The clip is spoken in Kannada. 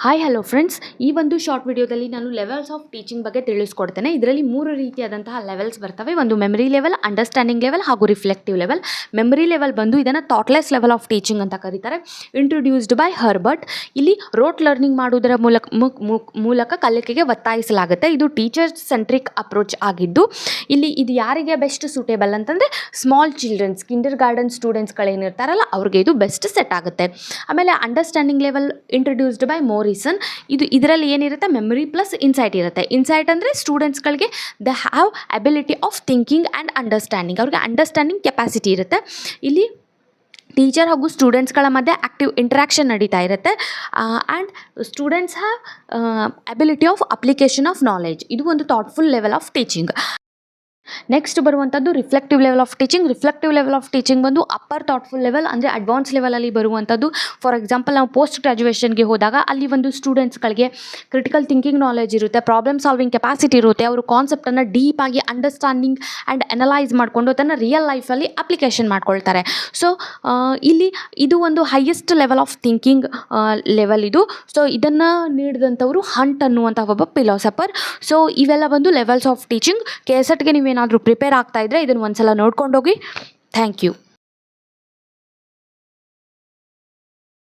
ಹಾಯ್ ಹಲೋ ಫ್ರೆಂಡ್ಸ್, ಈ ಒಂದು ಶಾರ್ಟ್ ವಿಡಿಯೋದಲ್ಲಿ ನಾನು ಲೆವೆಲ್ಸ್ ಆಫ್ ಟೀಚಿಂಗ್ ಬಗ್ಗೆ ತಿಳಿಸ್ಕೊಡ್ತೇನೆ. ಇದರಲ್ಲಿ 3 ರೀತಿಯಾದಂತಹ ಲೆವೆಲ್ಸ್ ಬರ್ತವೆ. ಒಂದು ಮೆಮರಿ ಲೆವೆಲ್, ಅಂಡರ್ಸ್ಟ್ಯಾಂಡಿಂಗ್ ಲೆವೆಲ್ ಹಾಗೂ ರಿಫ್ಲೆಕ್ಟಿವ್ ಲೆವೆಲ್. ಮೆಮರಿ ಲೆವೆಲ್ ಬಂದು ಇದನ್ನು ಥಾಟ್ಲೆಸ್ ಲೆವೆಲ್ ಆಫ್ ಟೀಚಿಂಗ್ ಅಂತ ಕರೀತಾರೆ. Introduced by Herbert. ಇಲ್ಲಿ ರೋಟ್ ಲರ್ನಿಂಗ್ ಮಾಡುವುದರ ಮೂಲಕ ಕಲಿಕೆಗೆ ಒತ್ತಾಯಿಸಲಾಗುತ್ತೆ. ಇದು ಟೀಚರ್ ಸೆಂಟ್ರಿಕ್ ಅಪ್ರೋಚ್ ಆಗಿದ್ದು, ಇಲ್ಲಿ ಇದು ಯಾರಿಗೆ ಬೆಸ್ಟ್ ಸೂಟೇಬಲ್ ಅಂತಂದರೆ ಸ್ಮಾಲ್ ಚಿಲ್ಡ್ರನ್ಸ್, ಕಿಂಡರ್ ಗಾರ್ಡನ್ ಸ್ಟೂಡೆಂಟ್ಸ್ಗಳೇನಿರ್ತಾರಲ್ಲ ಅವ್ರಿಗೆ ಇದು ಬೆಸ್ಟ್ ಸೆಟ್ ಆಗುತ್ತೆ. ಆಮೇಲೆ understanding level introduced by Morrison. ಇದರಲ್ಲಿ ಏನಿರುತ್ತೆ, ಮೆಮರಿ ಪ್ಲಸ್ ಇನ್ಸೈಟ್ ಇರುತ್ತೆ. ಇನ್ಸೈಟ್ ಅಂದರೆ ಸ್ಟೂಡೆಂಟ್ಸ್ಗಳಿಗೆ the have ability of thinking and understanding, ಅವ್ರಿಗೆ ಅಂಡರ್ಸ್ಟ್ಯಾಂಡಿಂಗ್ ಕೆಪಾಸಿಟಿ ಇರುತ್ತೆ. ಇಲ್ಲಿ ಟೀಚರ್ ಹಾಗೂ ಸ್ಟೂಡೆಂಟ್ಸ್ಗಳ ಮಧ್ಯೆ ಆ್ಯಕ್ಟಿವ್ ಇಂಟ್ರ್ಯಾಕ್ಷನ್ ನಡೀತಾ ಇರುತ್ತೆ. And students have ability of application of knowledge. ಇದು ಒಂದು thoughtful level of teaching. Next ಬರುವಂಥದ್ದು reflective level of teaching. Reflective level of teaching ಬಂದು ಅಪ್ಪರ್ ಥಾಟ್ಫುಲ್ ಲೆವೆಲ್, ಅಂದರೆ ಅಡ್ವಾನ್ಸ್ ಲೆವೆಲಲ್ಲಿ ಬರುವಂಥದ್ದು. ಫಾರ್ ಎಕ್ಸಾಂಪಲ್, ನಾವು ಪೋಸ್ಟ್ ಗ್ರ್ಯಾಜುಯೇಷನ್ಗೆ ಹೋದಾಗ ಅಲ್ಲಿ ಒಂದು ಸ್ಟೂಡೆಂಟ್ಸ್ಗಳಿಗೆ ಕ್ರಿಟಿಕಲ್ ಥಿಂಕಿಂಗ್ ನಾಲೆಜ್ ಇರುತ್ತೆ, ಪ್ರಾಬ್ಲಮ್ ಸಾಲ್ವಿಂಗ್ ಕೆಪಾಸಿಟಿ ಇರುತ್ತೆ. ಅವರು ಕಾನ್ಸೆಪ್ಟನ್ನು ಡೀಪಾಗಿ ಅಂಡರ್ಸ್ಟ್ಯಾಂಡಿಂಗ್ ಆ್ಯಂಡ್ ಅನಲೈಸ್ ಮಾಡಿಕೊಂಡು ಅದನ್ನು ರಿಯಲ್ ಲೈಫಲ್ಲಿ ಅಪ್ಲಿಕೇಶನ್ ಮಾಡ್ಕೊಳ್ತಾರೆ. ಸೊ ಇಲ್ಲಿ ಇದು ಒಂದು highest level of thinking level ಇದು. ಸೊ ಇದನ್ನು ನೀಡಿದಂಥವರು ಹಂಟ್ ಅನ್ನುವಂಥ ಒಬ್ಬ ಫಿಲಾಸಫರ್. ಸೊ ಇವೆಲ್ಲ ಬಂದು ಲೆವೆಲ್ಸ್ ಆಫ್ ಟೀಚಿಂಗ್. KSETಗೆ ನೀವೇನಾದರೂ ಪ್ರಿಪೇರ್ ಆಗ್ತಾ ಇದ್ದರೆ ಇದನ್ನು ಒಂದ್ಸಲ ನೋಡ್ಕೊಂಡೋಗಿ. Thank you.